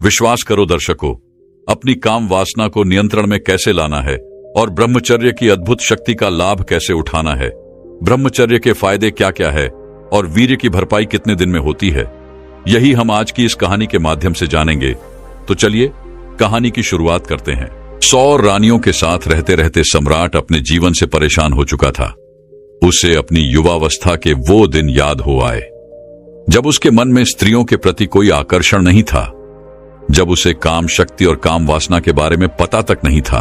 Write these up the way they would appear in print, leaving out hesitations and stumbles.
विश्वास करो दर्शकों, अपनी काम वासना को नियंत्रण में कैसे लाना है और ब्रह्मचर्य की अद्भुत शक्ति का लाभ कैसे उठाना है। ब्रह्मचर्य के फायदे क्या क्या है और वीर्य की भरपाई कितने दिन में होती है, यही हम आज की इस कहानी के माध्यम से जानेंगे। तो चलिए कहानी की शुरुआत करते हैं। 100 रानियों के साथ रहते रहते सम्राट अपने जीवन से परेशान हो चुका था। उसे अपनी युवावस्था के वो दिन याद हो आए जब उसके मन में स्त्रियों के प्रति कोई आकर्षण नहीं था, जब उसे काम शक्ति और काम वासना के बारे में पता तक नहीं था।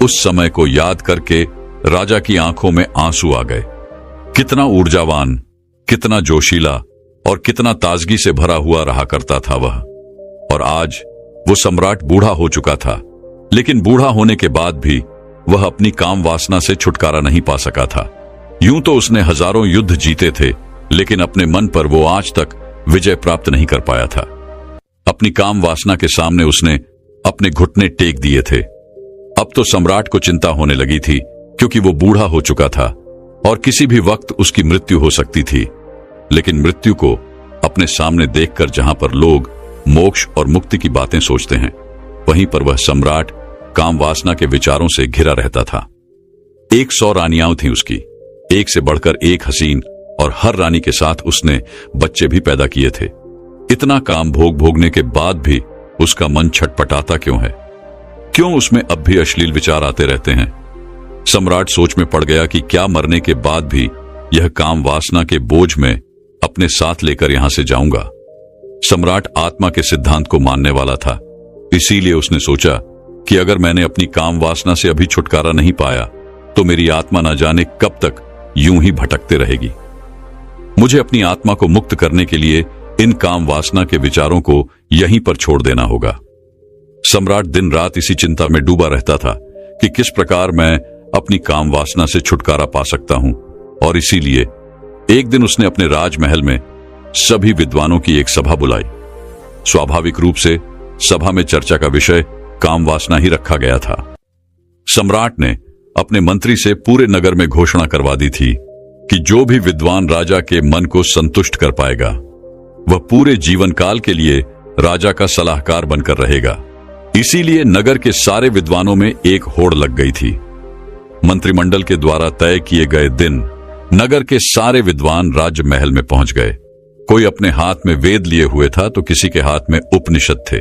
उस समय को याद करके राजा की आंखों में आंसू आ गए। कितना ऊर्जावान, कितना जोशीला और कितना ताजगी से भरा हुआ रहा करता था वह। और आज वो सम्राट बूढ़ा हो चुका था, लेकिन बूढ़ा होने के बाद भी वह अपनी काम वासना से छुटकारा नहीं पा सका था। यूं तो उसने हजारों युद्ध जीते थे, लेकिन अपने मन पर वो आज तक विजय प्राप्त नहीं कर पाया था। अपनी काम वासना के सामने उसने अपने घुटने टेक दिए थे। अब तो सम्राट को चिंता होने लगी थी, क्योंकि वो बूढ़ा हो चुका था और किसी भी वक्त उसकी मृत्यु हो सकती थी। लेकिन मृत्यु को अपने सामने देखकर जहां पर लोग मोक्ष और मुक्ति की बातें सोचते हैं, वहीं पर वह सम्राट काम वासना के विचारों से घिरा रहता था। 100 रानियां थीं उसकी, एक से बढ़कर एक हसीन, और हर रानी के साथ उसने बच्चे भी पैदा किए थे। इतना काम भोगने के बाद भी उसका मन छटपटाता क्यों है? क्यों उसमें अब भी अश्लील विचार आते रहते हैं? सम्राट सोच में पड़ गया कि क्या मरने के बाद भी यह काम वासना के बोझ में अपने साथ लेकर यहां से जाऊंगा। सम्राट आत्मा के सिद्धांत को मानने वाला था, इसीलिए उसने सोचा कि अगर मैंने अपनी काम वासना से अभी छुटकारा नहीं पाया तो मेरी आत्मा न जाने कब तक यूं ही भटकते रहेगी। मुझे अपनी आत्मा को मुक्त करने के लिए इन काम वासना के विचारों को यहीं पर छोड़ देना होगा। सम्राट दिन रात इसी चिंता में डूबा रहता था कि किस प्रकार मैं अपनी काम वासना से छुटकारा पा सकता हूं। और इसीलिए एक दिन उसने अपने राजमहल में सभी विद्वानों की एक सभा बुलाई। स्वाभाविक रूप से सभा में चर्चा का विषय काम वासना ही रखा गया था। सम्राट ने अपने मंत्री से पूरे नगर में घोषणा करवा दी थी कि जो भी विद्वान राजा के मन को संतुष्ट कर पाएगा वह पूरे जीवन काल के लिए राजा का सलाहकार बनकर रहेगा। इसीलिए नगर के सारे विद्वानों में एक होड़ लग गई थी। मंत्रिमंडल के द्वारा तय किए गए दिन नगर के सारे विद्वान राजमहल में पहुंच गए। कोई अपने हाथ में वेद लिए हुए था तो किसी के हाथ में उपनिषद थे।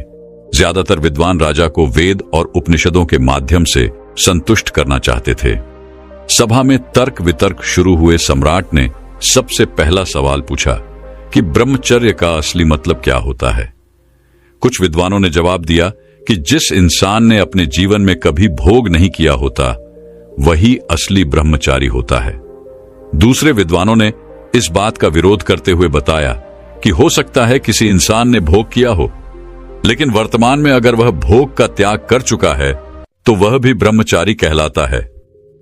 ज्यादातर विद्वान राजा को वेद और उपनिषदों के माध्यम से संतुष्ट करना चाहते थे। सभा में तर्क वितर्क शुरू हुए। सम्राट ने सबसे पहला सवाल पूछा कि ब्रह्मचर्य का असली मतलब क्या होता है। कुछ विद्वानों ने जवाब दिया कि जिस इंसान ने अपने जीवन में कभी भोग नहीं किया होता वही असली ब्रह्मचारी होता है। दूसरे विद्वानों ने इस बात का विरोध करते हुए बताया कि हो सकता है किसी इंसान ने भोग किया हो, लेकिन वर्तमान में अगर वह भोग का त्याग कर चुका है तो वह भी ब्रह्मचारी कहलाता है।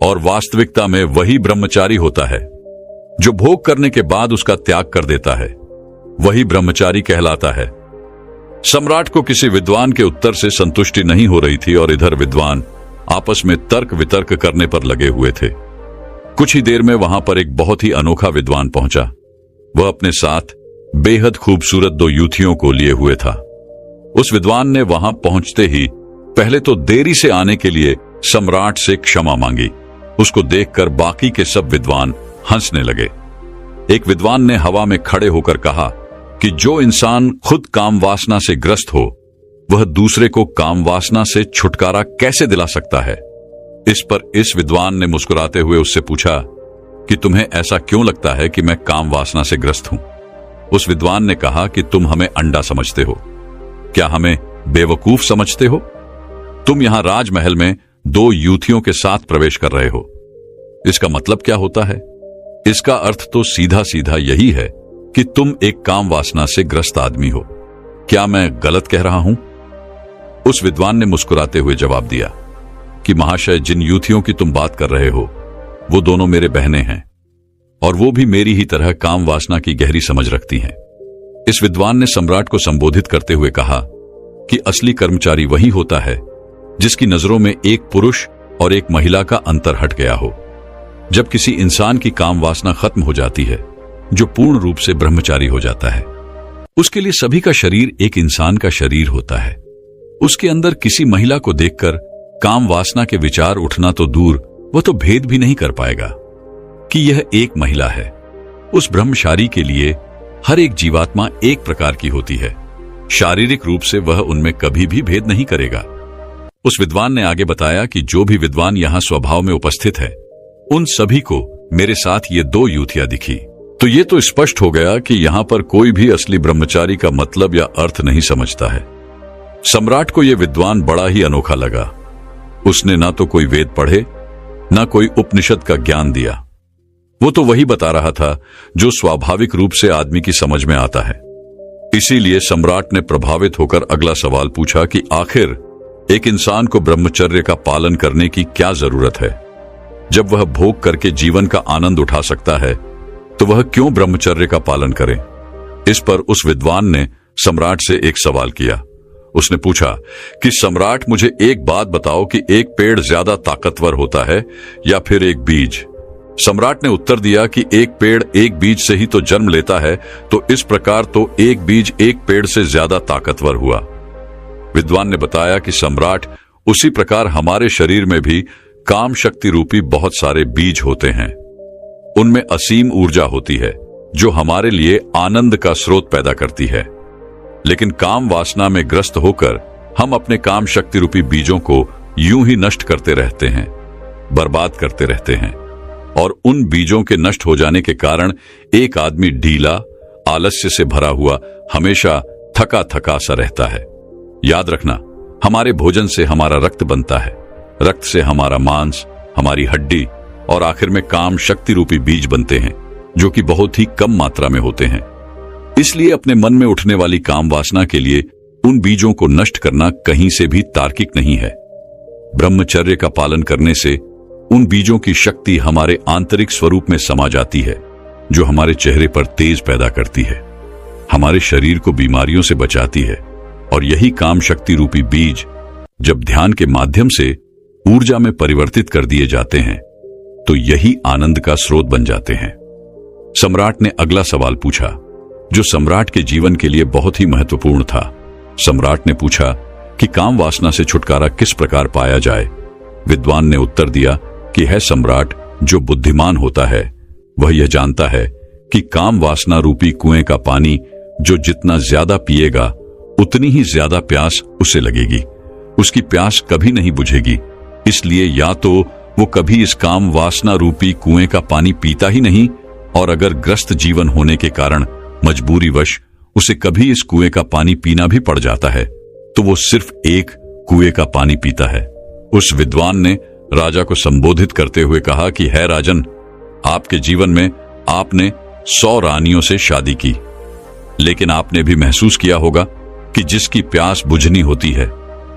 और वास्तविकता में वही ब्रह्मचारी होता है जो भोग करने के बाद उसका त्याग कर देता है, वही ब्रह्मचारी कहलाता है। सम्राट को किसी विद्वान के उत्तर से संतुष्टि नहीं हो रही थी और इधर विद्वान आपस में तर्क वितर्क करने पर लगे हुए थे। कुछ ही देर में वहां पर एक बहुत ही अनोखा विद्वान पहुंचा। वह अपने साथ बेहद खूबसूरत 2 युवतियों को लिए हुए था। उस विद्वान ने वहां पहुंचते ही पहले तो देरी से आने के लिए सम्राट से क्षमा मांगी। उसको देखकर बाकी के सब विद्वान हंसने लगे। एक विद्वान ने हवा में खड़े होकर कहा कि जो इंसान खुद काम वासना से ग्रस्त हो वह दूसरे को काम वासना से छुटकारा कैसे दिला सकता है। इस पर इस विद्वान ने मुस्कुराते हुए उससे पूछा कि तुम्हें ऐसा क्यों लगता है कि मैं काम वासना से ग्रस्त हूं। उस विद्वान ने कहा कि तुम हमें अंडा समझते हो, क्या हमें बेवकूफ समझते हो? तुम यहां राजमहल में 2 युवतियों के साथ प्रवेश कर रहे हो, इसका मतलब क्या होता है? इसका अर्थ तो सीधा सीधा यही है कि तुम एक काम वासना से ग्रस्त आदमी हो। क्या मैं गलत कह रहा हूं? उस विद्वान ने मुस्कुराते हुए जवाब दिया कि महाशय, जिन युवतियों की तुम बात कर रहे हो वो दोनों मेरे बहनें हैं और वो भी मेरी ही तरह काम वासना की गहरी समझ रखती हैं। इस विद्वान ने सम्राट को संबोधित करते हुए कहा कि असली कर्मचारी वही होता है जिसकी नजरों में एक पुरुष और एक महिला का अंतर हट गया हो। जब किसी इंसान की काम वासना खत्म हो जाती है, जो पूर्ण रूप से ब्रह्मचारी हो जाता है। उसके लिए सभी का शरीर एक इंसान का शरीर होता है। उसके अंदर किसी महिला को देखकर काम वासना के विचार उठना तो दूर, वह तो भेद भी नहीं कर पाएगा कि यह एक महिला है। उस ब्रह्मचारी के लिए हर एक जीवात्मा एक प्रकार की होती है। शारीरिक रूप से वह उनमें कभी भी भेद नहीं करेगा। उस विद्वान ने आगे बताया कि जो भी विद्वान यहां स्वभाव में उपस्थित है, उन सभी को मेरे साथ ये दो युवतियां दिखी। तो ये तो स्पष्ट हो गया कि यहां पर कोई भी असली ब्रह्मचारी का मतलब या अर्थ नहीं समझता है। सम्राट को यह विद्वान बड़ा ही अनोखा लगा। उसने ना तो कोई वेद पढ़े, ना कोई उपनिषद का ज्ञान दिया। वो तो वही बता रहा था जो स्वाभाविक रूप से आदमी की समझ में आता है। इसीलिए सम्राट ने प्रभावित होकर अगला सवाल पूछा कि आखिर एक इंसान को ब्रह्मचर्य का पालन करने की क्या जरूरत है? जब वह भोग करके जीवन का आनंद उठा सकता है, तो वह क्यों ब्रह्मचर्य का पालन करे? इस पर उस विद्वान ने सम्राट से एक सवाल किया। उसने पूछा कि सम्राट, मुझे एक बात बताओ कि एक पेड़ ज्यादा ताकतवर होता है या फिर एक बीज? सम्राट ने उत्तर दिया कि एक पेड़ एक बीज से ही तो जन्म लेता है, तो इस प्रकार तो एक बीज एक पेड़ से ज्यादा ताकतवर हुआ। विद्वान ने बताया कि सम्राट, उसी प्रकार हमारे शरीर में भी काम शक्ति रूपी बहुत सारे बीज होते हैं। उनमें असीम ऊर्जा होती है जो हमारे लिए आनंद का स्रोत पैदा करती है। लेकिन काम वासना में ग्रस्त होकर हम अपने काम शक्ति रूपी बीजों को यूं ही नष्ट करते रहते हैं, बर्बाद करते रहते हैं। और उन बीजों के नष्ट हो जाने के कारण एक आदमी ढीला, आलस्य से भरा हुआ, हमेशा थका थका सा रहता है। याद रखना, हमारे भोजन से हमारा रक्त बनता है, रक्त से हमारा मांस, हमारी हड्डी और आखिर में काम शक्ति रूपी बीज बनते हैं, जो कि बहुत ही कम मात्रा में होते हैं। इसलिए अपने मन में उठने वाली काम वासना के लिए उन बीजों को नष्ट करना कहीं से भी तार्किक नहीं है। ब्रह्मचर्य का पालन करने से उन बीजों की शक्ति हमारे आंतरिक स्वरूप में समा जाती है, जो हमारे चेहरे पर तेज पैदा करती है, हमारे शरीर को बीमारियों से बचाती है। और यही काम शक्ति रूपी बीज जब ध्यान के माध्यम से ऊर्जा में परिवर्तित कर दिए जाते हैं, तो यही आनंद का स्रोत बन जाते हैं। सम्राट ने अगला सवाल पूछा, जो सम्राट के जीवन के लिए बहुत ही महत्वपूर्ण था। सम्राट ने पूछा कि काम वासना से छुटकारा किस प्रकार पाया जाए? विद्वान ने उत्तर दिया कि है सम्राट, जो बुद्धिमान होता है वह यह जानता है कि काम वासना रूपी कुएं का पानी जो जितना ज्यादा पिएगा उतनी ही ज्यादा प्यास उसे लगेगी। उसकी प्यास कभी नहीं बुझेगी। इसलिए या तो वो कभी इस काम वासना रूपी कुएं का पानी पीता ही नहीं, और अगर ग्रस्त जीवन होने के कारण मजबूरीवश उसे कभी इस कुएं का पानी पीना भी पड़ जाता है, तो वो सिर्फ एक कुएं का पानी पीता है। उस विद्वान ने राजा को संबोधित करते हुए कहा कि है राजन, आपके जीवन में आपने 100 रानियों से शादी की, लेकिन आपने भी महसूस किया होगा कि जिसकी प्यास बुझनी होती है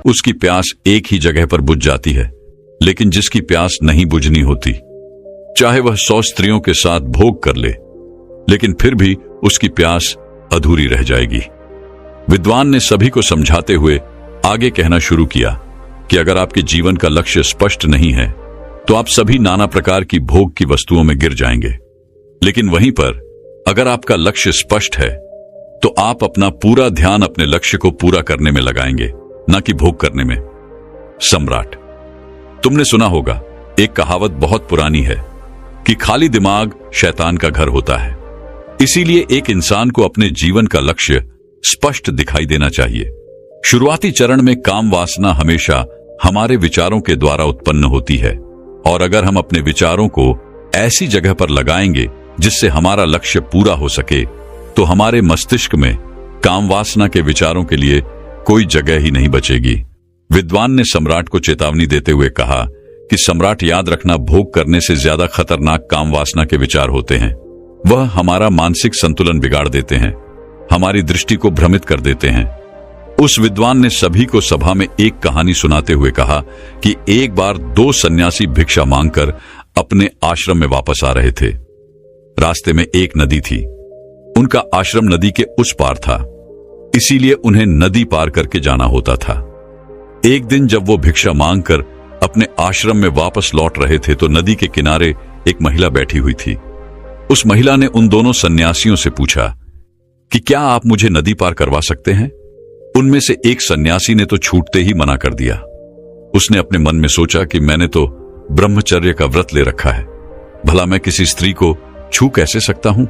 उसकी प्यास एक ही जगह पर बुझ जाती है, लेकिन जिसकी प्यास नहीं बुझनी होती, चाहे वह 100 स्त्रियों के साथ भोग कर ले, लेकिन फिर भी उसकी प्यास अधूरी रह जाएगी। विद्वान ने सभी को समझाते हुए आगे कहना शुरू किया कि अगर आपके जीवन का लक्ष्य स्पष्ट नहीं है, तो आप सभी नाना प्रकार की भोग की वस्तुओं में गिर जाएंगे। लेकिन वहीं पर अगर आपका लक्ष्य स्पष्ट है, तो आप अपना पूरा ध्यान अपने लक्ष्य को पूरा करने में लगाएंगे, न कि भोग करने में। सम्राट, तुमने सुना होगा, एक कहावत बहुत पुरानी है कि खाली दिमाग शैतान का घर होता है। इसीलिए एक इंसान को अपने जीवन का लक्ष्य स्पष्ट दिखाई देना चाहिए। शुरुआती चरण में काम वासना हमेशा हमारे विचारों के द्वारा उत्पन्न होती है, और अगर हम अपने विचारों को ऐसी जगह पर लगाएंगे जिससे हमारा लक्ष्य पूरा हो सके, तो हमारे मस्तिष्क में काम वासना के विचारों के लिए कोई जगह ही नहीं बचेगी। विद्वान ने सम्राट को चेतावनी देते हुए कहा कि सम्राट, याद रखना, भोग करने से ज्यादा खतरनाक काम वासना के विचार होते हैं। वह हमारा मानसिक संतुलन बिगाड़ देते हैं, हमारी दृष्टि को भ्रमित कर देते हैं। उस विद्वान ने सभी को सभा में एक कहानी सुनाते हुए कहा कि एक बार 2 सन्यासी भिक्षा मांगकर अपने आश्रम में वापस आ रहे थे। रास्ते में एक नदी थी। उनका आश्रम नदी के उस पार था, इसीलिए उन्हें नदी पार करके जाना होता था। एक दिन जब वो भिक्षा मांगकर अपने आश्रम में वापस लौट रहे थे, तो नदी के किनारे एक महिला बैठी हुई थी। उस महिला ने उन दोनों सन्यासियों से पूछा कि क्या आप मुझे नदी पार करवा सकते हैं? उनमें से एक सन्यासी ने तो छूटते ही मना कर दिया। उसने अपने मन में सोचा कि मैंने तो ब्रह्मचर्य का व्रत ले रखा है, भला मैं किसी स्त्री को छू कैसे सकता हूं?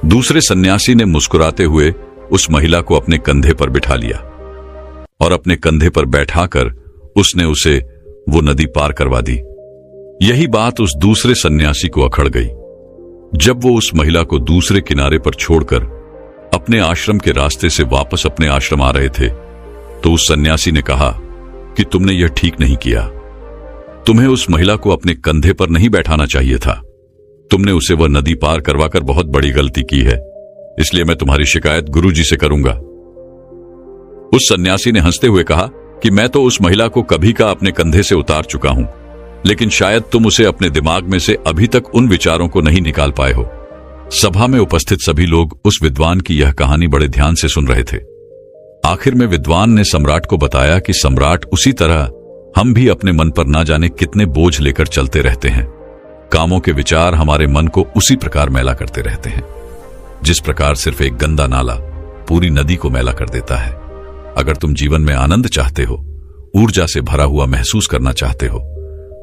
दूसरे सन्यासी ने मुस्कुराते हुए उस महिला को अपने कंधे पर बिठा लिया और अपने कंधे पर बैठाकर उसने उसे वो नदी पार करवा दी। यही बात उस दूसरे सन्यासी को अखड़ गई। जब वो उस महिला को दूसरे किनारे पर छोड़कर अपने आश्रम के रास्ते से वापस अपने आश्रम आ रहे थे, तो उस सन्यासी ने कहा कि तुमने यह ठीक नहीं किया। तुम्हें उस महिला को अपने कंधे पर नहीं बैठाना चाहिए था। तुमने उसे वह नदी पार करवाकर बहुत बड़ी गलती की है, इसलिए मैं तुम्हारी शिकायत गुरुजी से करूंगा। उस सन्यासी ने हंसते हुए कहा कि मैं तो उस महिला को कभी का अपने कंधे से उतार चुका हूं, लेकिन शायद तुम उसे अपने दिमाग में से अभी तक उन विचारों को नहीं निकाल पाए हो। सभा में उपस्थित सभी लोग उस विद्वान की यह कहानी बड़े ध्यान से सुन रहे थे। आखिर में विद्वान ने सम्राट को बताया कि सम्राट, उसी तरह हम भी अपने मन पर ना जाने कितने बोझ लेकर चलते रहते हैं। कामों के विचार हमारे मन को उसी प्रकार मैला करते रहते हैं, जिस प्रकार सिर्फ एक गंदा नाला पूरी नदी को मैला कर देता है। अगर तुम जीवन में आनंद चाहते हो, ऊर्जा से भरा हुआ महसूस करना चाहते हो,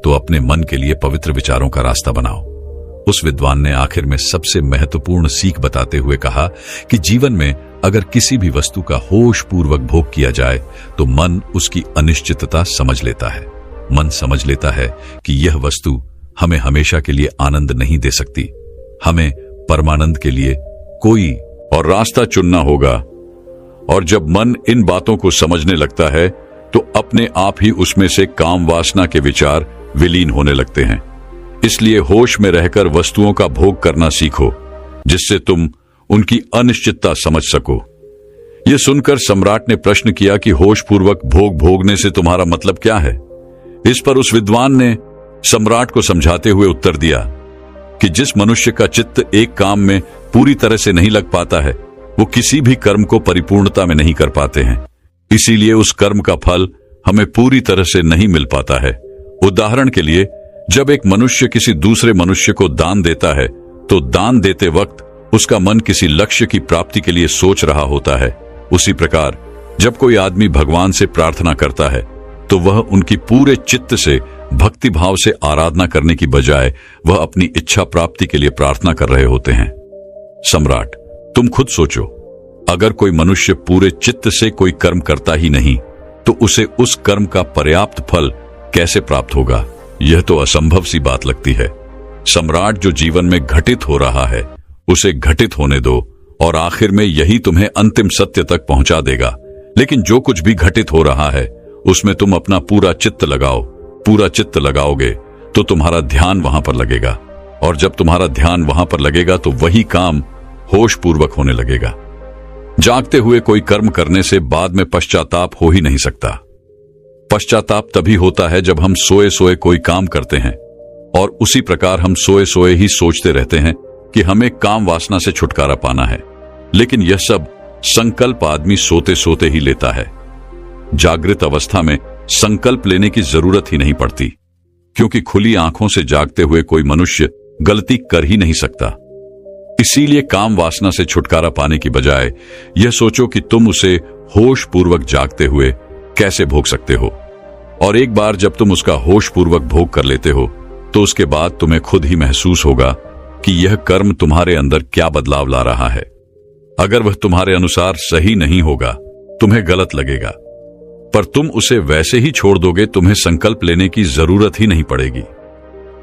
तो अपने मन के लिए पवित्र विचारों का रास्ता बनाओ। उस विद्वान ने आखिर में सबसे महत्वपूर्ण सीख बताते हुए कहा कि जीवन में अगर किसी भी वस्तु का होश पूर्वक भोग किया जाए तो मन उसकी अनिश्चितता समझ लेता है। मन समझ लेता है कि यह वस्तु हमें हमेशा के लिए आनंद नहीं दे सकती। हमें परमानंद के लिए कोई और रास्ता चुनना होगा। और जब मन इन बातों को समझने लगता है तो अपने आप ही उसमें से काम वासना के विचार विलीन होने लगते हैं। इसलिए होश में रहकर वस्तुओं का भोग करना सीखो, जिससे तुम उनकी अनिश्चितता समझ सको। यह सुनकर सम्राट ने प्रश्न किया कि होश पूर्वक भोग भोगने से तुम्हारा मतलब क्या है? इस पर उस विद्वान ने सम्राट को समझाते हुए उत्तर दिया कि जिस मनुष्य का चित्त एक काम में पूरी तरह से नहीं लग पाता है, वो किसी भी कर्म को परिपूर्णता में नहीं कर पाते हैं। इसीलिए उस कर्म का फल हमें पूरी तरह से नहीं मिल पाता है। उदाहरण के लिए, जब एक मनुष्य किसी दूसरे मनुष्य को दान देता है, तो दान देते वक्त उसका मन किसी लक्ष्य की प्राप्ति के लिए सोच रहा होता है। उसी प्रकार जब कोई आदमी भगवान से प्रार्थना करता है, तो वह उनकी पूरे चित्त से भक्ति भाव से आराधना करने की बजाय वह अपनी इच्छा प्राप्ति के लिए प्रार्थना कर रहे होते हैं। सम्राट, तुम खुद सोचो, अगर कोई मनुष्य पूरे चित्त से कोई कर्म करता ही नहीं, तो उसे उस कर्म का पर्याप्त फल कैसे प्राप्त होगा? यह तो असंभव सी बात लगती है। सम्राट, जो जीवन में घटित हो रहा है उसे घटित होने दो, और आखिर में यही तुम्हें अंतिम सत्य तक पहुंचा देगा। लेकिन जो कुछ भी घटित हो रहा है उसमें तुम अपना पूरा चित्त लगाओ। पूरा चित्त लगाओगे तो तुम्हारा ध्यान वहां पर लगेगा, और जब तुम्हारा ध्यान वहां पर लगेगा तो वही काम होश पूर्वक होने लगेगा। जागते हुए कोई कर्म करने से बाद में पश्चाताप हो ही नहीं सकता। पश्चाताप तभी होता है जब हम सोए सोए कोई काम करते हैं, और उसी प्रकार हम सोए सोए ही सोचते रहते हैं कि हमें काम वासना से छुटकारा पाना है। लेकिन यह सब संकल्प आदमी सोते सोते ही लेता है। जागृत अवस्था में संकल्प लेने की जरूरत ही नहीं पड़ती, क्योंकि खुली आंखों से जागते हुए कोई मनुष्य गलती कर ही नहीं सकता। इसीलिए काम वासना से छुटकारा पाने की बजाय यह सोचो कि तुम उसे होश पूर्वक जागते हुए कैसे भोग सकते हो। और एक बार जब तुम उसका होश पूर्वक भोग कर लेते हो, तो उसके बाद तुम्हें खुद ही महसूस होगा कि यह कर्म तुम्हारे अंदर क्या बदलाव ला रहा है। अगर वह तुम्हारे अनुसार सही नहीं होगा, तुम्हें गलत लगेगा, पर तुम उसे वैसे ही छोड़ दोगे। तुम्हें संकल्प लेने की जरूरत ही नहीं पड़ेगी।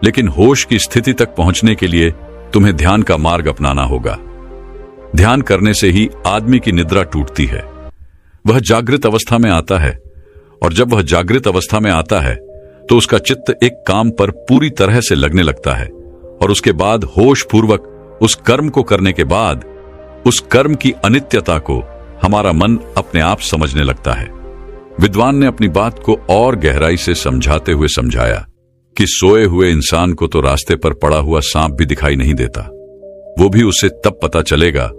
लेकिन होश की स्थिति तक पहुंचने के लिए तुम्हें ध्यान का मार्ग अपनाना होगा। ध्यान करने से ही आदमी की निद्रा टूटती है, वह जागृत अवस्था में आता है, और जब वह जागृत अवस्था में आता है तो उसका चित्त एक काम पर पूरी तरह से लगने लगता है, और उसके बाद होश पूर्वक उस कर्म को करने के बाद उस कर्म की अनित्यता को हमारा मन अपने आप समझने लगता है। विद्वान ने अपनी बात को और गहराई से समझाते हुए समझाया कि सोए हुए इंसान को तो रास्ते पर पड़ा हुआ सांप भी दिखाई नहीं देता। वो भी उसे तब पता चलेगा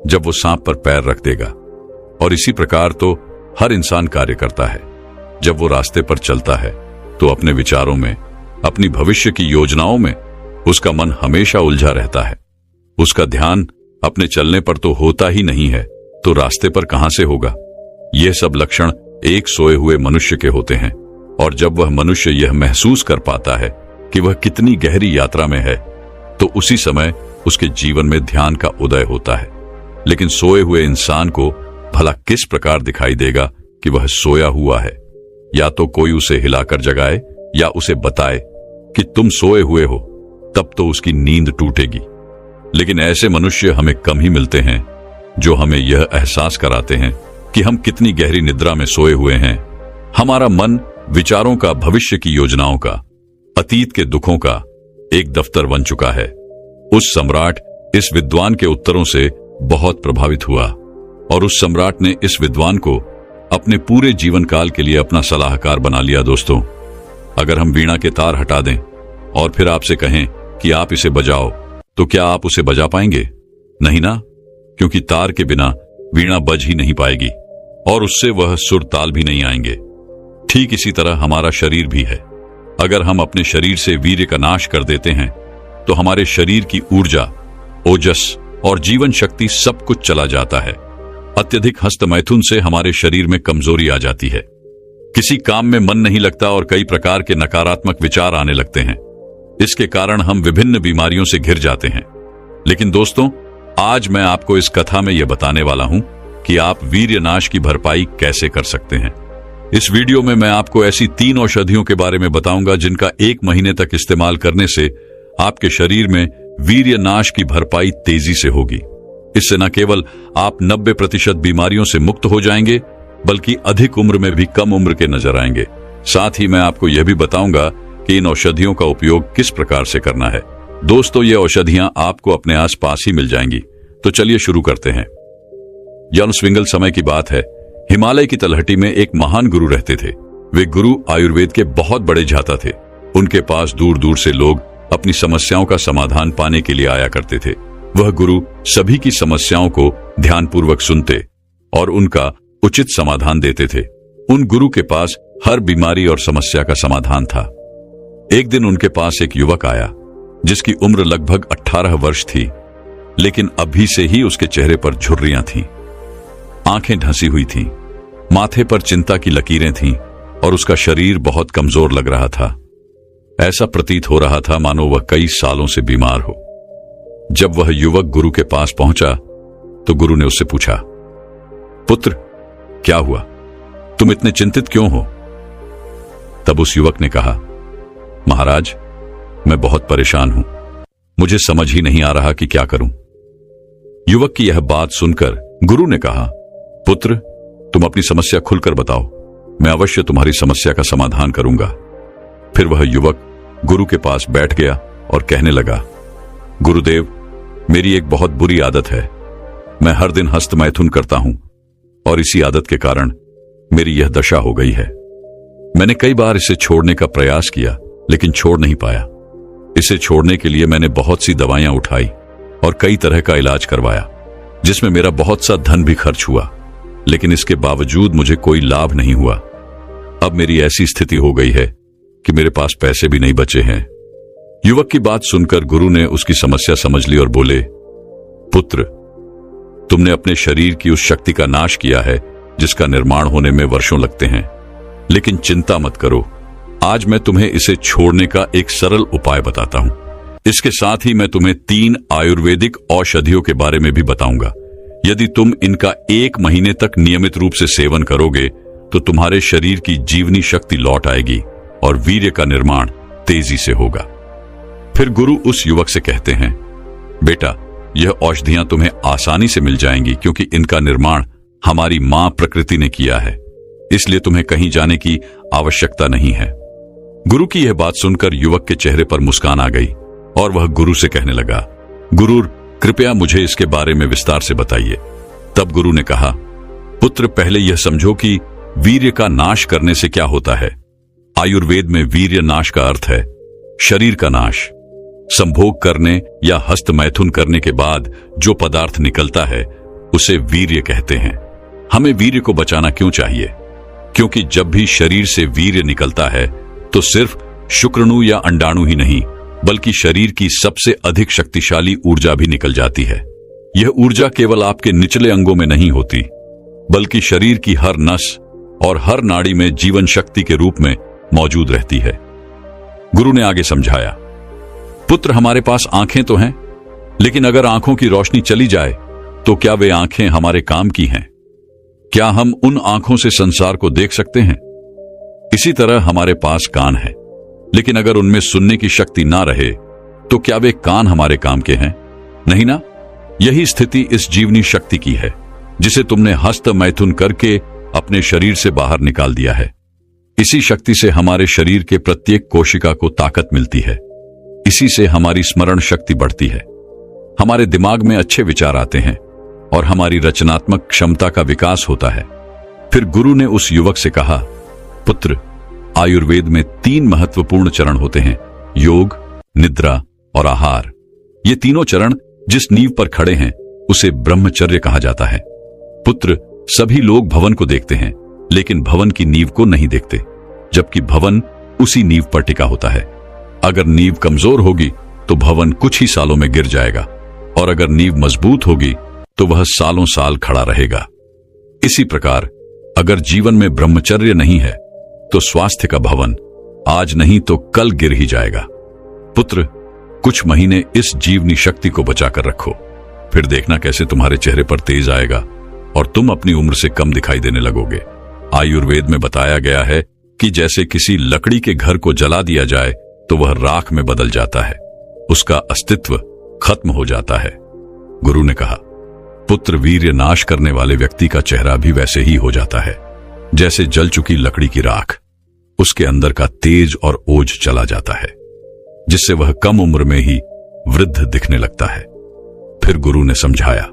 जब वो सांप पर पैर रख देगा। और इसी प्रकार तो हर इंसान कार्य करता है। जब वो रास्ते पर चलता है तो अपने विचारों में, अपनी भविष्य की योजनाओं में उसका मन हमेशा उलझा रहता है। उसका ध्यान अपने चलने पर तो होता ही नहीं है, तो रास्ते पर कहां से होगा। यह सब लक्षण एक सोए हुए मनुष्य के होते हैं, और जब वह मनुष्य यह महसूस कर पाता है कि वह कितनी गहरी यात्रा में है, तो उसी समय उसके जीवन में ध्यान का उदय होता है। लेकिन सोए हुए इंसान को भला किस प्रकार दिखाई देगा कि वह सोया हुआ है। या तो कोई उसे हिलाकर जगाए या उसे बताए कि तुम सोए हुए हो, तब तो उसकी नींद टूटेगी। लेकिन ऐसे मनुष्य हमें कम ही मिलते हैं जो हमें यह एहसास कराते हैं कि हम कितनी गहरी निद्रा में सोए हुए हैं। हमारा मन विचारों का, भविष्य की योजनाओं का, अतीत के दुखों का एक दफ्तर बन चुका है। उस सम्राट इस विद्वान के उत्तरों से बहुत प्रभावित हुआ, और उस सम्राट ने इस विद्वान को अपने पूरे जीवन काल के लिए अपना सलाहकार बना लिया। दोस्तों, अगर हम वीणा के तार हटा दें और फिर आपसे कहें कि आप इसे बजाओ, तो क्या आप उसे बजा पाएंगे? नहीं ना, क्योंकि तार के बिना वीणा बज ही नहीं पाएगी और उससे वह सुर ताल भी नहीं आएंगे। ठीक इसी तरह हमारा शरीर भी है। अगर हम अपने शरीर से वीर्य का नाश कर देते हैं तो हमारे शरीर की ऊर्जा, ओजस और जीवन शक्ति सब कुछ चला जाता है। अत्यधिक हस्तमैथुन से हमारे शरीर में कमजोरी आ जाती है, किसी काम में मन नहीं लगता और कई प्रकार के नकारात्मक विचार आने लगते हैं। इसके कारण हम विभिन्न बीमारियों से घिर जाते हैं। लेकिन दोस्तों, आज मैं आपको इस कथा में यह बताने वाला हूं कि आप वीर्य नाश की भरपाई कैसे कर सकते हैं। इस वीडियो में मैं आपको ऐसी 3 औषधियों के बारे में बताऊंगा जिनका 1 महीने तक इस्तेमाल करने से आपके शरीर में वीर्य नाश की भरपाई तेजी से होगी। इससे न केवल आप 90% बीमारियों से मुक्त हो जाएंगे, बल्कि अधिक उम्र में भी कम उम्र के नजर आएंगे। साथ ही मैं आपको यह भी बताऊंगा कि इन औषधियों का उपयोग किस प्रकार से करना है। दोस्तों, ये औषधियां आपको अपने आसपास ही मिल जाएंगी। तो चलिए शुरू करते हैं। यानुस्विंगल समय की बात है। हिमालय की तलहटी में एक महान गुरु रहते थे। वे गुरु आयुर्वेद के बहुत बड़े झाता थे। उनके पास दूर दूर से लोग अपनी समस्याओं का समाधान पाने के लिए आया करते थे। वह गुरु सभी की समस्याओं को ध्यानपूर्वक सुनते और उनका उचित समाधान देते थे। उन गुरु के पास हर बीमारी और समस्या का समाधान था। एक दिन उनके पास एक युवक आया जिसकी उम्र लगभग 18 वर्ष थी, लेकिन अभी से ही उसके चेहरे पर झुर्रियां थीं, आंखें ढंसी हुई थीं, माथे पर चिंता की लकीरें थीं और उसका शरीर बहुत कमजोर लग रहा था। ऐसा प्रतीत हो रहा था मानो वह कई सालों से बीमार हो। जब वह युवक गुरु के पास पहुंचा तो गुरु ने उससे पूछा, पुत्र, क्या हुआ? तुम इतने चिंतित क्यों हो? तब उस युवक ने कहा, महाराज, मैं बहुत परेशान हूं। मुझे समझ ही नहीं आ रहा कि क्या करूं। युवक की यह बात सुनकर गुरु ने कहा, पुत्र, तुम अपनी समस्या खुलकर बताओ, मैं अवश्य तुम्हारी समस्या का समाधान करूंगा। फिर वह युवक गुरु के पास बैठ गया और कहने लगा, गुरुदेव, मेरी एक बहुत बुरी आदत है। मैं हर दिन हस्तमैथुन करता हूं और इसी आदत के कारण मेरी यह दशा हो गई है। मैंने कई बार इसे छोड़ने का प्रयास किया, लेकिन छोड़ नहीं पाया। इसे छोड़ने के लिए मैंने बहुत सी दवाइयां उठाई और कई तरह का इलाज करवाया, जिसमें मेरा बहुत सा धन भी खर्च हुआ, लेकिन इसके बावजूद मुझे कोई लाभ नहीं हुआ। अब मेरी ऐसी स्थिति हो गई है कि मेरे पास पैसे भी नहीं बचे हैं। युवक की बात सुनकर गुरु ने उसकी समस्या समझ ली और बोले, पुत्र, तुमने अपने शरीर की उस शक्ति का नाश किया है जिसका निर्माण होने में वर्षों लगते हैं। लेकिन चिंता मत करो, आज मैं तुम्हें इसे छोड़ने का एक सरल उपाय बताता हूं। इसके साथ ही मैं तुम्हें 3 आयुर्वेदिक औषधियों के बारे में भी बताऊंगा। यदि तुम इनका 1 महीने तक नियमित रूप से सेवन करोगे तो तुम्हारे शरीर की जीवनी शक्ति लौट आएगी और वीर्य का निर्माण तेजी से होगा। फिर गुरु उस युवक से कहते हैं, बेटा, यह औषधियां तुम्हें आसानी से मिल जाएंगी क्योंकि इनका निर्माण हमारी मां प्रकृति ने किया है, इसलिए तुम्हें कहीं जाने की आवश्यकता नहीं है। गुरु की यह बात सुनकर युवक के चेहरे पर मुस्कान आ गई और वह गुरु से कहने लगा, गुरुर, कृपया मुझे इसके बारे में विस्तार से बताइए। तब गुरु ने कहा, पुत्र, पहले यह समझो कि वीर्य का नाश करने से क्या होता है। आयुर्वेद में वीर्य नाश का अर्थ है शरीर का नाश। संभोग करने या हस्तमैथुन करने के बाद जो पदार्थ निकलता है उसे वीर्य कहते हैं। हमें वीर्य को बचाना क्यों चाहिए? क्योंकि जब भी शरीर से वीर्य निकलता है तो सिर्फ शुक्राणु या अंडाणु ही नहीं, बल्कि शरीर की सबसे अधिक शक्तिशाली ऊर्जा भी निकल जाती है। यह ऊर्जा केवल आपके निचले अंगों में नहीं होती, बल्कि शरीर की हर नस और हर नाड़ी में जीवन शक्ति के रूप में मौजूद रहती है। गुरु ने आगे समझाया, पुत्र, हमारे पास आंखें तो हैं, लेकिन अगर आंखों की रोशनी चली जाए तो क्या वे आंखें हमारे काम की हैं? क्या हम उन आंखों से संसार को देख सकते हैं? इसी तरह हमारे पास कान है, लेकिन अगर उनमें सुनने की शक्ति ना रहे तो क्या वे कान हमारे काम के हैं? नहीं ना। यही स्थिति इस जीवनी शक्ति की है, जिसे तुमने हस्त मैथुन करके अपने शरीर से बाहर निकाल दिया है। इसी शक्ति से हमारे शरीर के प्रत्येक कोशिका को ताकत मिलती है। इसी से हमारी स्मरण शक्ति बढ़ती है, हमारे दिमाग में अच्छे विचार आते हैं और हमारी रचनात्मक क्षमता का विकास होता है। फिर गुरु ने उस युवक से कहा, पुत्र, आयुर्वेद में 3 महत्वपूर्ण चरण होते हैं, योग, निद्रा और आहार। ये तीनों चरण जिस नींव पर खड़े हैं उसे ब्रह्मचर्य कहा जाता है। पुत्र, सभी लोग भवन को देखते हैं, लेकिन भवन की नींव को नहीं देखते, जबकि भवन उसी नींव पर टिका होता है। अगर नींव कमजोर होगी तो भवन कुछ ही सालों में गिर जाएगा, और अगर नींव मजबूत होगी तो वह सालों साल खड़ा रहेगा। इसी प्रकार अगर जीवन में ब्रह्मचर्य नहीं है तो स्वास्थ्य का भवन आज नहीं तो कल गिर ही जाएगा। पुत्र, कुछ महीने इस जीवनी शक्ति को बचाकर रखो, फिर देखना कैसे तुम्हारे चेहरे पर तेज आएगा और तुम अपनी उम्र से कम दिखाई देने लगोगे। आयुर्वेद में बताया गया है कि जैसे किसी लकड़ी के घर को जला दिया जाए तो वह राख में बदल जाता है, उसका अस्तित्व खत्म हो जाता है। गुरु ने कहा, पुत्र, वीर्य नाश करने वाले व्यक्ति का चेहरा भी वैसे ही हो जाता है जैसे जल चुकी लकड़ी की राख। उसके अंदर का तेज और ओज चला जाता है, जिससे वह कम उम्र में ही वृद्ध दिखने लगता है। फिर गुरु ने समझाया,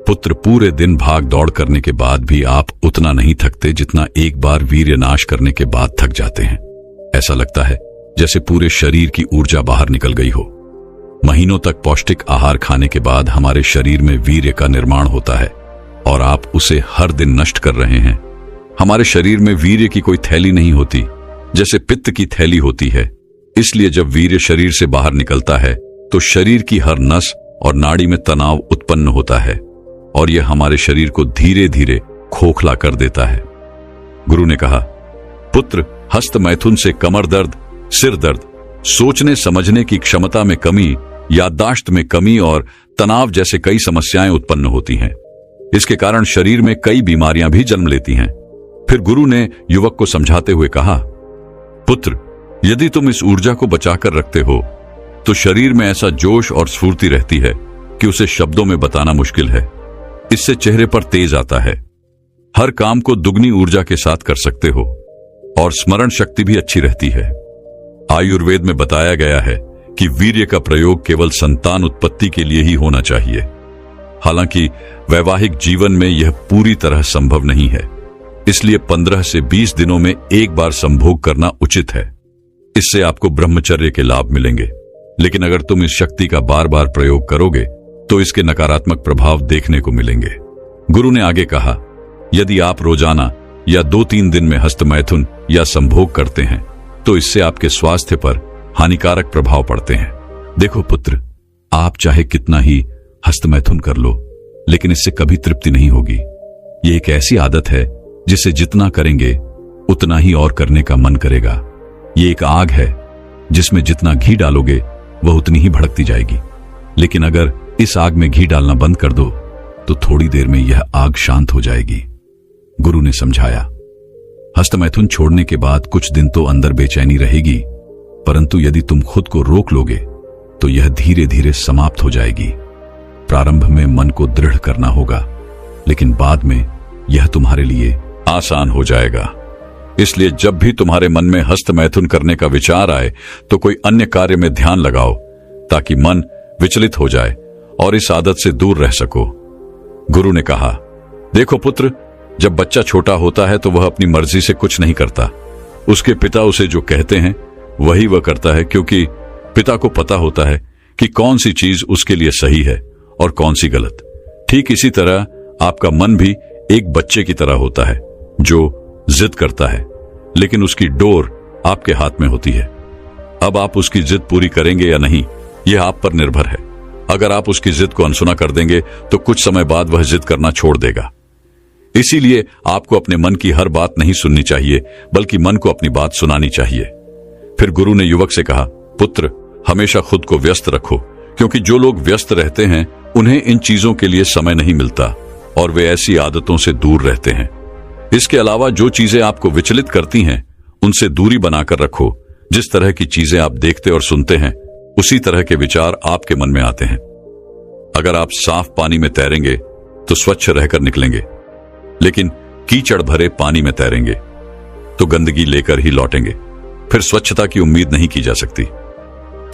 पुत्र, पूरे दिन भाग दौड़ करने के बाद भी आप उतना नहीं थकते जितना एक बार वीर्य नाश करने के बाद थक जाते हैं। ऐसा लगता है जैसे पूरे शरीर की ऊर्जा बाहर निकल गई हो। महीनों तक पौष्टिक आहार खाने के बाद हमारे शरीर में वीर्य का निर्माण होता है और आप उसे हर दिन नष्ट कर रहे हैं। हमारे शरीर में वीर्य की कोई थैली नहीं होती, जैसे पित्त की थैली होती है। इसलिए जब वीर्य शरीर से बाहर निकलता है तो शरीर की हर नस और नाड़ी में तनाव उत्पन्न होता है और यह हमारे शरीर को धीरे धीरे खोखला कर देता है। गुरु ने कहा, पुत्र, हस्त मैथुन से कमर दर्द, सिर दर्द, सोचने समझने की क्षमता में कमी, याददाश्त में कमी और तनाव जैसे कई समस्याएं उत्पन्न होती हैं। इसके कारण शरीर में कई बीमारियां भी जन्म लेती हैं। फिर गुरु ने युवक को समझाते हुए कहा, पुत्र, यदि तुम इस ऊर्जा को बचाकर रखते हो तो शरीर में ऐसा जोश और स्फूर्ति रहती है कि उसे शब्दों में बताना मुश्किल है। इससे चेहरे पर तेज आता है, हर काम को दुगनी ऊर्जा के साथ कर सकते हो और स्मरण शक्ति भी अच्छी रहती है। आयुर्वेद में बताया गया है कि वीर्य का प्रयोग केवल संतान उत्पत्ति के लिए ही होना चाहिए। हालांकि वैवाहिक जीवन में यह पूरी तरह संभव नहीं है, इसलिए 15 से 20 दिनों में एक बार संभोग करना उचित है। इससे आपको ब्रह्मचर्य के लाभ मिलेंगे, लेकिन अगर तुम इस शक्ति का बार बार प्रयोग करोगे तो इसके नकारात्मक प्रभाव देखने को मिलेंगे। गुरु ने आगे कहा, यदि आप रोजाना या 2-3 दिन में हस्तमैथुन या संभोग करते हैं तो इससे आपके स्वास्थ्य पर हानिकारक प्रभाव पड़ते हैं। देखो पुत्र, आप चाहे कितना ही हस्तमैथुन कर लो, लेकिन इससे कभी तृप्ति नहीं होगी। ये एक ऐसी आदत है जिसे जितना करेंगे उतना ही और करने का मन करेगा। ये एक आग है जिसमें जितना घी डालोगे वह उतनी ही भड़कती जाएगी, लेकिन अगर इस आग में घी डालना बंद कर दो तो थोड़ी देर में यह आग शांत हो जाएगी। गुरु ने समझाया, हस्तमैथुन छोड़ने के बाद कुछ दिन तो अंदर बेचैनी रहेगी, परंतु यदि तुम खुद को रोक लोगे तो यह धीरे धीरे समाप्त हो जाएगी। प्रारंभ में मन को दृढ़ करना होगा, लेकिन बाद में यह तुम्हारे लिए आसान हो जाएगा। इसलिए जब भी तुम्हारे मन में हस्तमैथुन करने का विचार आए तो कोई अन्य कार्य में ध्यान लगाओ ताकि मन विचलित हो जाए और इस आदत से दूर रह सको। गुरु ने कहा, देखो पुत्र, जब बच्चा छोटा होता है तो वह अपनी मर्जी से कुछ नहीं करता। उसके पिता उसे जो कहते हैं वही वह करता है, क्योंकि पिता को पता होता है कि कौन सी चीज उसके लिए सही है और कौन सी गलत। ठीक इसी तरह आपका मन भी एक बच्चे की तरह होता है जो जिद करता है, लेकिन उसकी डोर आपके हाथ में होती है। अब आप उसकी जिद पूरी करेंगे या नहीं, यह आप पर निर्भर है। अगर आप उसकी जिद को अनसुना कर देंगे तो कुछ समय बाद वह जिद करना छोड़ देगा। इसीलिए आपको अपने मन की हर बात नहीं सुननी चाहिए, बल्कि मन को अपनी बात सुनानी चाहिए। फिर गुरु ने युवक से कहा, पुत्र, हमेशा खुद को व्यस्त रखो, क्योंकि जो लोग व्यस्त रहते हैं उन्हें इन चीजों के लिए समय नहीं मिलता और वे ऐसी आदतों से दूर रहते हैं। इसके अलावा जो चीजें आपको विचलित करती हैं उनसे दूरी बनाकर रखो। जिस तरह की चीजें आप देखते और सुनते हैं उसी तरह के विचार आपके मन में आते हैं। अगर आप साफ पानी में तैरेंगे तो स्वच्छ रहकर निकलेंगे, लेकिन कीचड़ भरे पानी में तैरेंगे तो गंदगी लेकर ही लौटेंगे। फिर स्वच्छता की उम्मीद नहीं की जा सकती।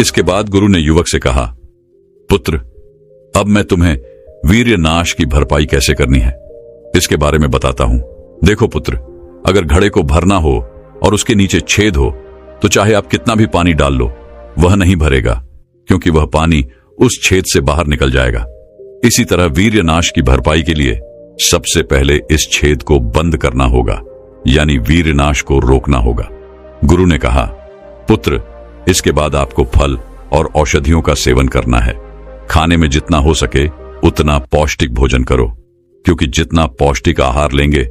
इसके बाद गुरु ने युवक से कहा, पुत्र, अब मैं तुम्हें वीर्य नाश की भरपाई कैसे करनी है इसके बारे में बताता हूं। देखो पुत्र, अगर घड़े को भरना हो और उसके नीचे छेद हो तो चाहे आप कितना भी पानी डाल लो वह नहीं भरेगा, क्योंकि वह पानी उस छेद से बाहर निकल जाएगा। इसी तरह वीर्य नाश की भरपाई के लिए सबसे पहले इस छेद को बंद करना होगा, यानी वीर्य नाश को रोकना होगा। गुरु ने कहा, पुत्र, इसके बाद आपको फल और औषधियों का सेवन करना है। खाने में जितना हो सके उतना पौष्टिक भोजन करो, क्योंकि जितना पौष्टिक आहार लेंगे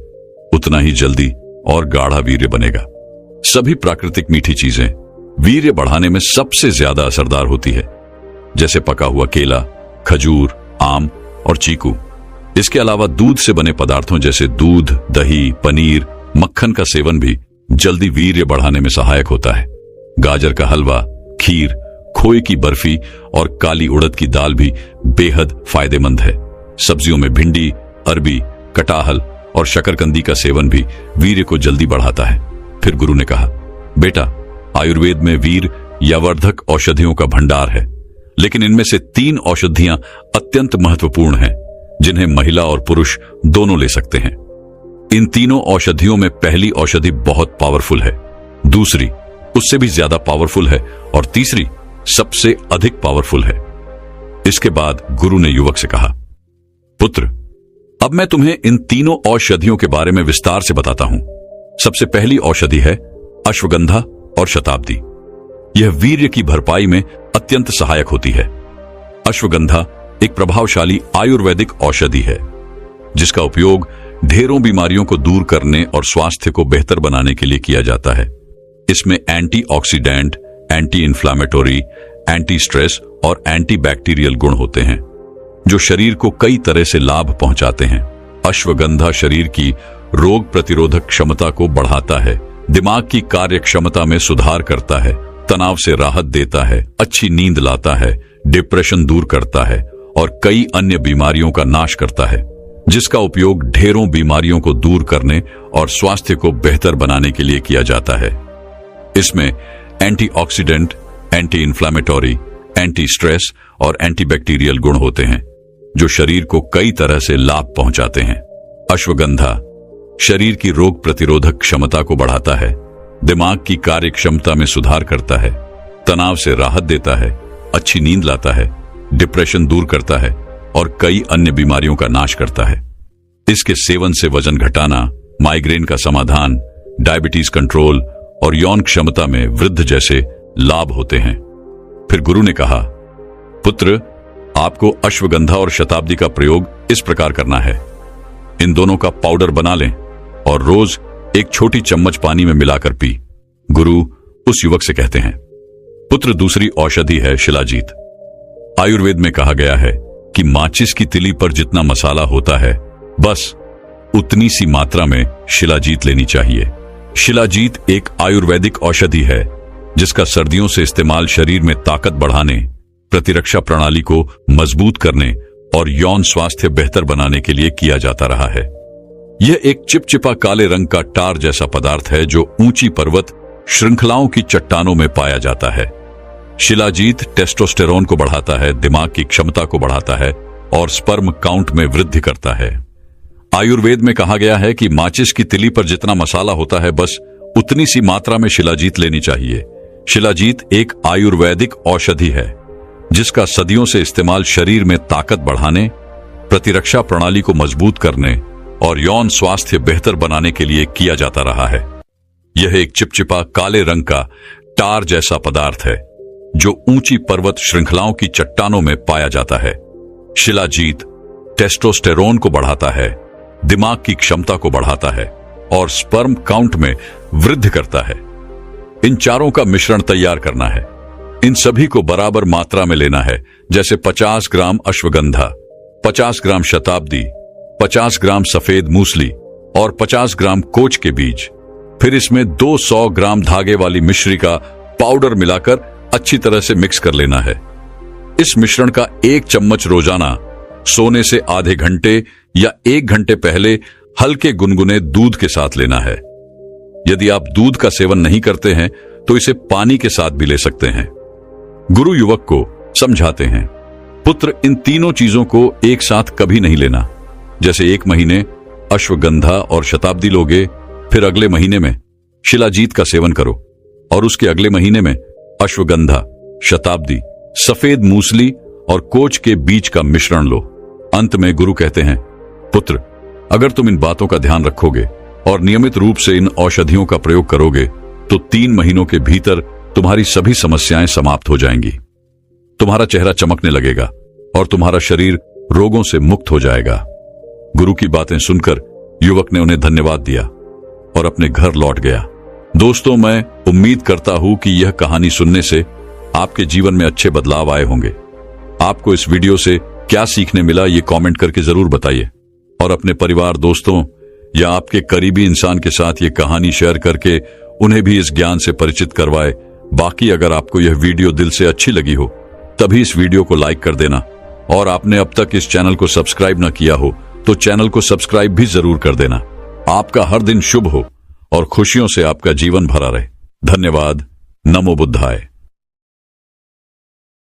उतना ही जल्दी और गाढ़ा वीर्य बनेगा। सभी प्राकृतिक मीठी चीजें वीर्य बढ़ाने में सबसे ज्यादा असरदार होती है, जैसे पका हुआ केला, खजूर, आम और चीकू। इसके अलावा दूध से बने पदार्थों जैसे दूध, दही, पनीर, मक्खन का सेवन भी जल्दी वीर्य बढ़ाने में सहायक होता है। गाजर का हलवा, खीर, खोए की बर्फी और काली उड़द की दाल भी बेहद फायदेमंद है। सब्जियों में भिंडी, अरबी, कटाहल और शकरकंदी का सेवन भी वीर्य को जल्दी बढ़ाता है। फिर गुरु ने कहा, बेटा, आयुर्वेद में वीर या वर्धक औषधियों का भंडार है, लेकिन इनमें से 3 औषधियां अत्यंत महत्वपूर्ण हैं, जिन्हें महिला और पुरुष दोनों ले सकते हैं। इन तीनों औषधियों में पहली औषधि बहुत पावरफुल है, दूसरी उससे भी ज्यादा पावरफुल है और तीसरी सबसे अधिक पावरफुल है। इसके बाद गुरु ने युवक से कहा, पुत्र, अब मैं तुम्हें इन तीनों औषधियों के बारे में विस्तार से बताता हूं। सबसे पहली औषधि है अश्वगंधा और शताब्दी। यह वीर्य की भरपाई में अत्यंत सहायक होती है। अश्वगंधा एक प्रभावशाली आयुर्वेदिक औषधि है, जिसका उपयोग ढेरों बीमारियों को दूर करने और स्वास्थ्य को बेहतर बनाने के लिए किया जाता है। इसमें antioxidant, anti inflammatory, anti stress और एंटी बैक्टीरियल गुण होते हैं, जो शरीर को कई तरह से लाभ पहुंचाते हैं। अश्वगंधा शरीर की रोग प्रतिरोधक क्षमता को बढ़ाता है, दिमाग की कार्य क्षमता में सुधार करता है, तनाव से राहत देता है, अच्छी नींद लाता है, डिप्रेशन दूर करता है और कई अन्य बीमारियों का नाश करता है, जिसका उपयोग ढेरों बीमारियों को दूर करने और स्वास्थ्य को बेहतर बनाने के लिए किया जाता है। इसमें antioxidant, anti inflammatory, anti stress और एंटी बैक्टीरियल गुण होते हैं, जो शरीर को कई तरह से लाभ पहुंचाते हैं। अश्वगंधा शरीर की रोग प्रतिरोधक क्षमता को बढ़ाता है, दिमाग की कार्य क्षमता में सुधार करता है, तनाव से राहत देता है, अच्छी नींद लाता है, डिप्रेशन दूर करता है और कई अन्य बीमारियों का नाश करता है। इसके सेवन से वजन घटाना, माइग्रेन का समाधान, डायबिटीज कंट्रोल और यौन क्षमता में वृद्धि जैसे लाभ होते हैं। फिर गुरु ने कहा, पुत्र, आपको अश्वगंधा और शताब्दी का प्रयोग इस प्रकार करना है। इन दोनों का पाउडर बना लें और रोज एक छोटी चम्मच पानी में मिलाकर पी। गुरु उस युवक से कहते हैं, पुत्र, दूसरी औषधि है शिलाजीत। आयुर्वेद में कहा गया है कि माचिस की तिली पर जितना मसाला होता है, बस उतनी सी मात्रा में शिलाजीत लेनी चाहिए। शिलाजीत एक आयुर्वेदिक औषधि है, जिसका सर्दियों से इस्तेमाल शरीर में ताकत बढ़ाने, प्रतिरक्षा प्रणाली को मजबूत करने और यौन स्वास्थ्य बेहतर बनाने के लिए किया जाता रहा है। यह एक चिपचिपा काले रंग का टार जैसा पदार्थ है, जो ऊंची पर्वत श्रृंखलाओं की चट्टानों में पाया जाता है। शिलाजीत टेस्टोस्टेरोन को बढ़ाता है, दिमाग की क्षमता को बढ़ाता है और स्पर्म काउंट में वृद्धि करता है। आयुर्वेद में कहा गया है कि माचिस की तिली पर जितना मसाला होता है, बस उतनी सी मात्रा में शिलाजीत लेनी चाहिए। शिलाजीत एक आयुर्वेदिक औषधि है, जिसका सदियों से इस्तेमाल शरीर में ताकत बढ़ाने, प्रतिरक्षा प्रणाली को मजबूत करने और यौन स्वास्थ्य बेहतर बनाने के लिए किया जाता रहा है। यह एक चिपचिपा काले रंग का टार जैसा पदार्थ है, जो ऊंची पर्वत श्रृंखलाओं की चट्टानों में पाया जाता है। शिलाजीत टेस्टोस्टेरोन को बढ़ाता है, दिमाग की क्षमता को बढ़ाता है और स्पर्म काउंट में वृद्धि करता है। इन चारों का मिश्रण तैयार करना है। इन सभी को बराबर मात्रा में लेना है, जैसे 50 ग्राम अश्वगंधा, 50 ग्राम शताब्दी, 50 ग्राम सफेद मूसली और 50 ग्राम कोच के बीज। फिर इसमें 200 ग्राम धागे वाली मिश्री का पाउडर मिलाकर अच्छी तरह से मिक्स कर लेना है। इस मिश्रण का 1 चम्मच रोजाना सोने से आधे घंटे या 1 घंटे पहले हल्के गुनगुने दूध के साथ लेना है। यदि आप दूध का सेवन नहीं करते हैं तो इसे पानी के साथ भी ले सकते हैं। गुरु युवक को समझाते हैं, पुत्र, इन तीनों चीजों को एक साथ कभी नहीं लेना। जैसे 1 महीने अश्वगंधा और शताब्दी लोगे, फिर अगले महीने में शिलाजीत का सेवन करो और उसके अगले महीने में अश्वगंधा, शताब्दी, सफेद मूसली और कोच के बीज का मिश्रण लो। अंत में गुरु कहते हैं, पुत्र, अगर तुम इन बातों का ध्यान रखोगे और नियमित रूप से इन औषधियों का प्रयोग करोगे तो 3 महीनों के भीतर तुम्हारी सभी समस्याएं समाप्त हो जाएंगी। तुम्हारा चेहरा चमकने लगेगा और तुम्हारा शरीर रोगों से मुक्त हो जाएगा। गुरु की बातें सुनकर युवक ने उन्हें धन्यवाद दिया और अपने घर लौट गया। दोस्तों, मैं उम्मीद करता हूं कि यह कहानी सुनने से आपके जीवन में अच्छे बदलाव आए होंगे। आपको इस वीडियो से क्या सीखने मिला, ये कमेंट करके जरूर बताइए और अपने परिवार, दोस्तों या आपके करीबी इंसान के साथ ये कहानी शेयर करके उन्हें भी इस ज्ञान से परिचित करवाए। बाकी अगर आपको यह वीडियो दिल से अच्छी लगी हो तभी इस वीडियो को लाइक कर देना और आपने अब तक इस चैनल को सब्सक्राइब न किया हो तो चैनल को सब्सक्राइब भी जरूर कर देना। आपका हर दिन शुभ हो और खुशियों से आपका जीवन भरा रहे। धन्यवाद। नमो बुद्धाय।